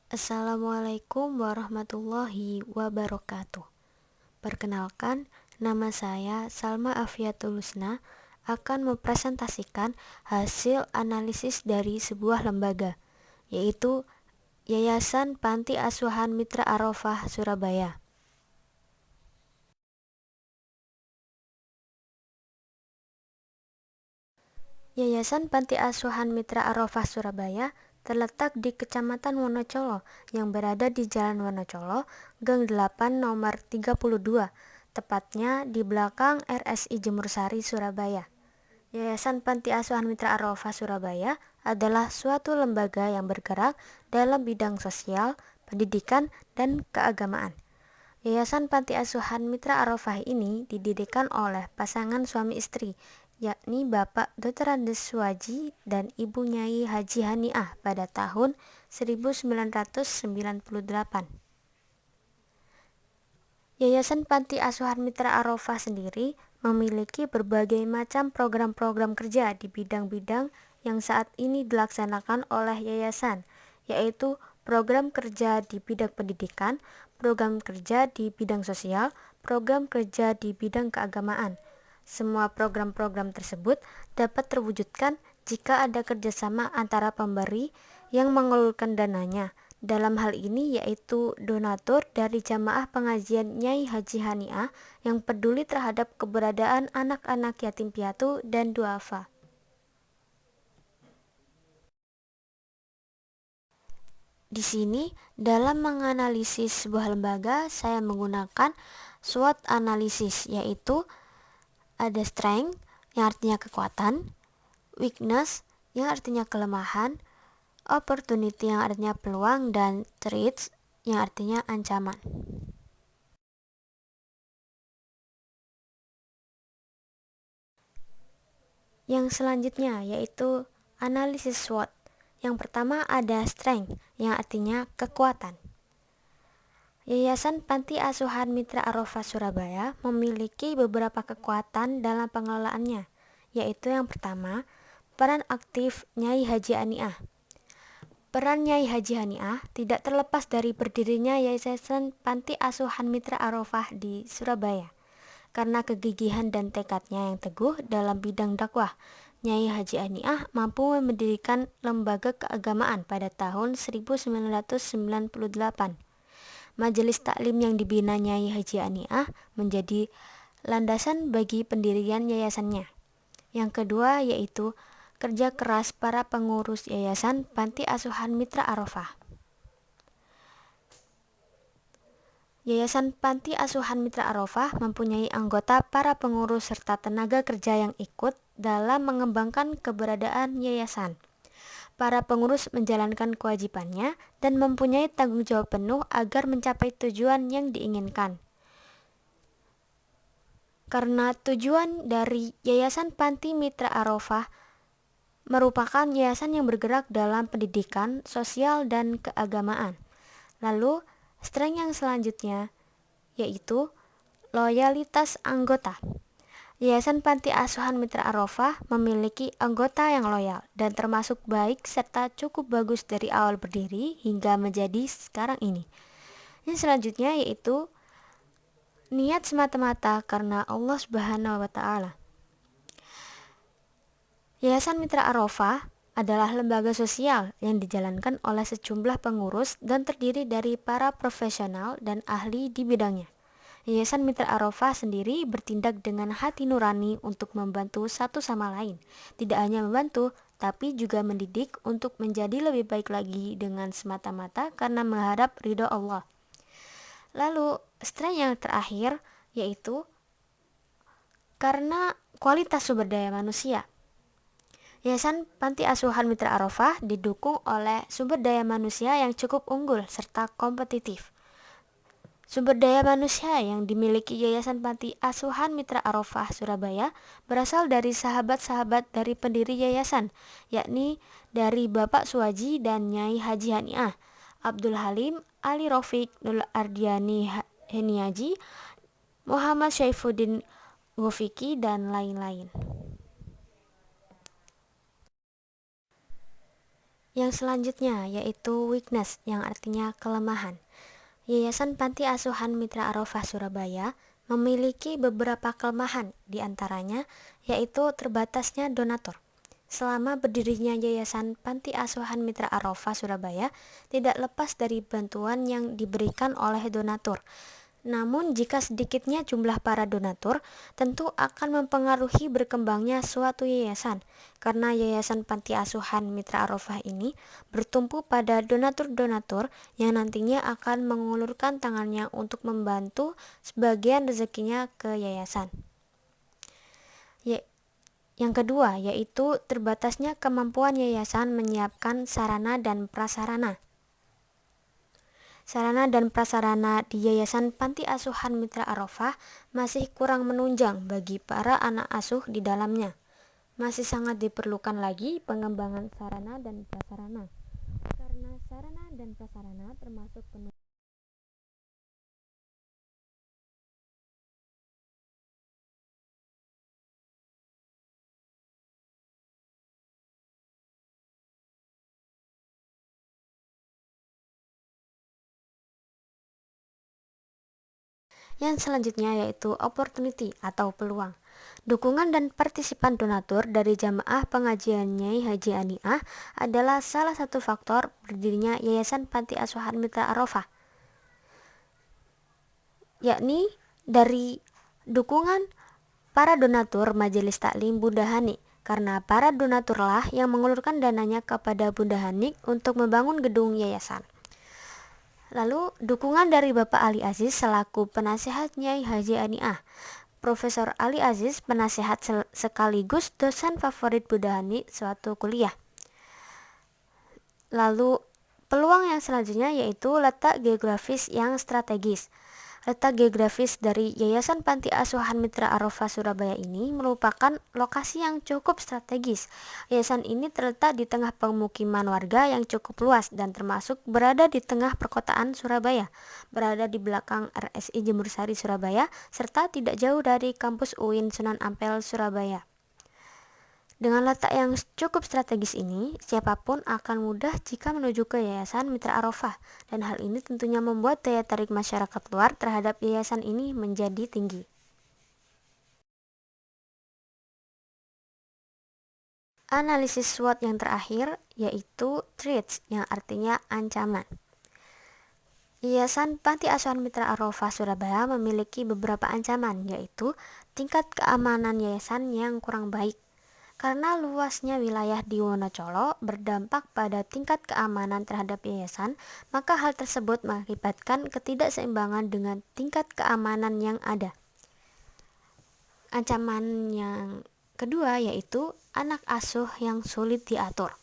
Assalamualaikum warahmatullahi wabarakatuh. Perkenalkan, nama saya Salma Afiatul Husna akan mempresentasikan hasil analisis dari sebuah lembaga, yaitu Yayasan Panti Asuhan Mitra Arofah Surabaya. Yayasan Panti Asuhan Mitra Arofah Surabaya terletak di Kecamatan Wonocolo yang berada di Jalan Wonocolo, Gang 8 nomor 32, tepatnya di belakang RSI Jemur Sari, Surabaya. Yayasan Panti Asuhan Mitra Arofah Surabaya adalah suatu lembaga yang bergerak dalam bidang sosial, pendidikan, dan keagamaan. Yayasan Panti Asuhan Mitra Arofah ini didirikan oleh pasangan suami istri, yakni Bapak Dr. Andes Suwaji dan Ibu Nyai Haji Haniah pada tahun 1998. Yayasan Panti Asuhan Mitra Arofah sendiri memiliki berbagai macam program-program kerja di bidang-bidang yang saat ini dilaksanakan oleh yayasan, yaitu program kerja di bidang pendidikan, program kerja di bidang sosial, program kerja di bidang keagamaan. Semua program-program tersebut dapat terwujudkan jika ada kerjasama antara pemberi yang mengeluarkan dananya, dalam hal ini yaitu donatur dari jamaah pengajian Nyai Haji Haniah yang peduli terhadap keberadaan anak-anak yatim piatu dan duafa. Di sini, dalam menganalisis sebuah lembaga, saya menggunakan SWOT analisis, yaitu ada strength yang artinya kekuatan, weakness yang artinya kelemahan, opportunity yang artinya peluang, dan threats yang artinya ancaman. Yang selanjutnya yaitu analisis SWOT. Yang pertama ada strength yang artinya kekuatan. Yayasan Panti Asuhan Mitra Arofah Surabaya memiliki beberapa kekuatan dalam pengelolaannya, yaitu yang pertama, peran aktif Nyai Haji Haniah. Peran Nyai Haji Haniah tidak terlepas dari berdirinya Yayasan Panti Asuhan Mitra Arofah di Surabaya. Karena kegigihan dan tekadnya yang teguh dalam bidang dakwah, Nyai Haji Haniah mampu mendirikan lembaga keagamaan pada tahun 1998. Majelis taklim yang dibina Nyai Haji Haniah menjadi landasan bagi pendirian yayasannya. Yang kedua yaitu kerja keras para pengurus Yayasan Panti Asuhan Mitra Arofah. Yayasan Panti Asuhan Mitra Arofah mempunyai anggota para pengurus serta tenaga kerja yang ikut dalam mengembangkan keberadaan yayasan. Para pengurus menjalankan kewajibannya dan mempunyai tanggung jawab penuh agar mencapai tujuan yang diinginkan. Karena tujuan dari Yayasan Panti Mitra Arofah merupakan yayasan yang bergerak dalam pendidikan, sosial, dan keagamaan. Lalu, strength yang selanjutnya yaitu loyalitas anggota. Yayasan Panti Asuhan Mitra Arofah memiliki anggota yang loyal dan termasuk baik serta cukup bagus dari awal berdiri hingga menjadi sekarang ini. Yang selanjutnya yaitu niat semata-mata karena Allah Subhanahu wa taala. Yayasan Mitra Arofah adalah lembaga sosial yang dijalankan oleh sejumlah pengurus dan terdiri dari para profesional dan ahli di bidangnya. Yayasan Mitra Arofah sendiri bertindak dengan hati nurani untuk membantu satu sama lain. Tidak hanya membantu, tapi juga mendidik untuk menjadi lebih baik lagi dengan semata-mata karena mengharap ridho Allah. Lalu, strength yang terakhir yaitu karena kualitas sumber daya manusia. Yayasan Panti Asuhan Mitra Arofah didukung oleh sumber daya manusia yang cukup unggul serta kompetitif. Sumber daya manusia yang dimiliki Yayasan Panti Asuhan Mitra Arofah Surabaya berasal dari sahabat-sahabat dari pendiri yayasan, yakni dari Bapak Suwaji dan Nyai Haji Haniah, Abdul Halim, Ali Rofiq, Nur Ardiani Heniaji, Muhammad Syaifuddin Gofiki, dan lain-lain. Yang selanjutnya yaitu weakness, yang artinya kelemahan. Yayasan Panti Asuhan Mitra Arofah Surabaya memiliki beberapa kelemahan, di antaranya yaitu terbatasnya donatur. Selama berdirinya Yayasan Panti Asuhan Mitra Arofah Surabaya tidak lepas dari bantuan yang diberikan oleh donatur. Namun jika sedikitnya jumlah para donatur, tentu akan mempengaruhi berkembangnya suatu yayasan, karena Yayasan Panti Asuhan Mitra Arofah ini bertumpu pada donatur-donatur yang nantinya akan mengulurkan tangannya untuk membantu sebagian rezekinya ke yayasan. Yang kedua, yaitu terbatasnya kemampuan yayasan menyiapkan sarana dan prasarana. Sarana dan prasarana di Yayasan Panti Asuhan Mitra Arofah masih kurang menunjang bagi para anak asuh di dalamnya. Masih sangat diperlukan lagi pengembangan sarana dan prasarana. Karena sarana dan prasarana termasuk Yang selanjutnya yaitu opportunity atau peluang. Dukungan dan partisipan donatur dari jamaah pengajian Nyai Haji Aniah adalah salah satu faktor berdirinya Yayasan Panti Asuhan Mitra Arofah, yakni dari dukungan para donatur Majelis Taklim Bunda Hanik, karena para donaturlah yang mengulurkan dananya kepada Bunda Hanik untuk membangun gedung yayasan. Lalu dukungan dari Bapak Ali Aziz selaku penasihat Nyai Haji Aniah. Profesor Ali Aziz penasihat sekaligus dosen favorit Bunda Hanik suatu kuliah. Lalu peluang yang selanjutnya yaitu letak geografis yang strategis. Letak geografis dari Yayasan Panti Asuhan Mitra Arofah Surabaya ini merupakan lokasi yang cukup strategis. Yayasan ini terletak di tengah pemukiman warga yang cukup luas dan termasuk berada di tengah perkotaan Surabaya, berada di belakang RSI Jemur Sari Surabaya, serta tidak jauh dari kampus UIN Sunan Ampel Surabaya. Dengan letak yang cukup strategis ini, siapapun akan mudah jika menuju ke Yayasan Mitra Arofah, dan hal ini tentunya membuat daya tarik masyarakat luar terhadap yayasan ini menjadi tinggi. Analisis SWOT yang terakhir yaitu threats, yang artinya ancaman. Yayasan Panti Asuhan Mitra Arofah Surabaya memiliki beberapa ancaman, yaitu tingkat keamanan yayasan yang kurang baik. Karena luasnya wilayah di Wonocolo berdampak pada tingkat keamanan terhadap yayasan, maka hal tersebut mengakibatkan ketidakseimbangan dengan tingkat keamanan yang ada. Ancaman yang kedua yaitu anak asuh yang sulit diatur.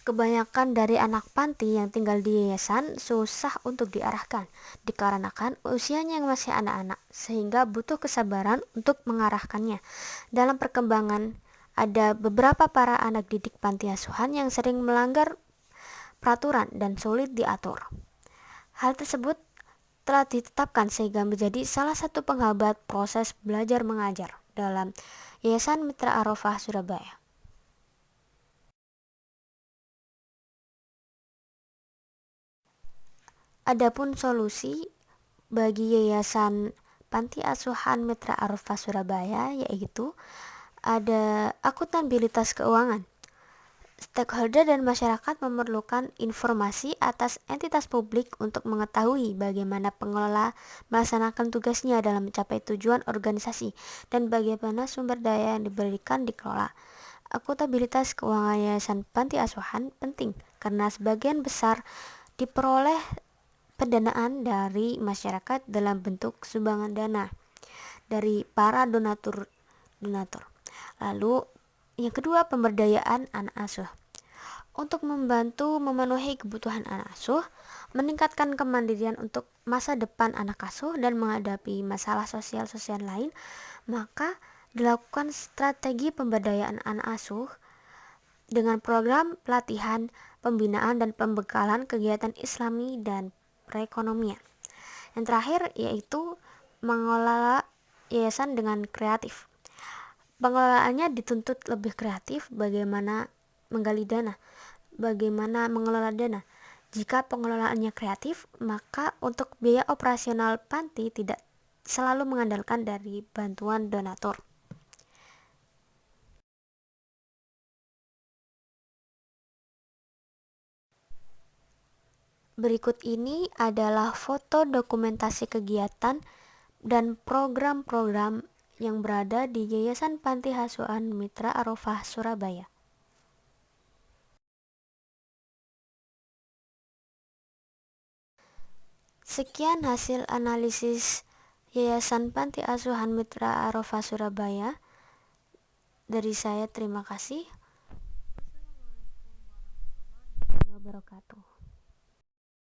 Kebanyakan dari anak panti yang tinggal di yayasan susah untuk diarahkan, dikarenakan usianya yang masih anak-anak, sehingga butuh kesabaran untuk mengarahkannya. Dalam perkembangan, ada beberapa para anak didik panti asuhan yang sering melanggar peraturan dan sulit diatur. Hal tersebut telah ditetapkan sehingga menjadi salah satu penghambat proses belajar mengajar dalam Yayasan Mitra Arofah Surabaya. Adapun solusi bagi Yayasan Panti Asuhan Mitra Arofah Surabaya yaitu ada akuntabilitas keuangan. Stakeholder dan masyarakat memerlukan informasi atas entitas publik untuk mengetahui bagaimana pengelola melaksanakan tugasnya dalam mencapai tujuan organisasi dan bagaimana sumber daya yang diberikan dikelola. Akuntabilitas keuangan Yayasan Panti Asuhan penting karena sebagian besar diperoleh pendanaan dari masyarakat dalam bentuk sumbangan dana dari para donatur. Lalu yang kedua, pemberdayaan anak asuh. Untuk membantu memenuhi kebutuhan anak asuh, meningkatkan kemandirian untuk masa depan anak asuh dan menghadapi masalah sosial lain, maka dilakukan strategi pemberdayaan anak asuh dengan program pelatihan, pembinaan dan pembekalan kegiatan Islami dan perekonomian. Yang terakhir yaitu mengelola yayasan dengan kreatif. Pengelolaannya dituntut lebih kreatif, bagaimana menggali dana, bagaimana mengelola dana. Jika pengelolaannya kreatif, maka untuk biaya operasional panti tidak selalu mengandalkan dari bantuan donatur. Berikut ini adalah foto dokumentasi kegiatan dan program-program yang berada di Yayasan Panti Asuhan Mitra Arofah Surabaya. Sekian hasil analisis Yayasan Panti Asuhan Mitra Arofah Surabaya. Dari saya terima kasih. Wabarakatuh.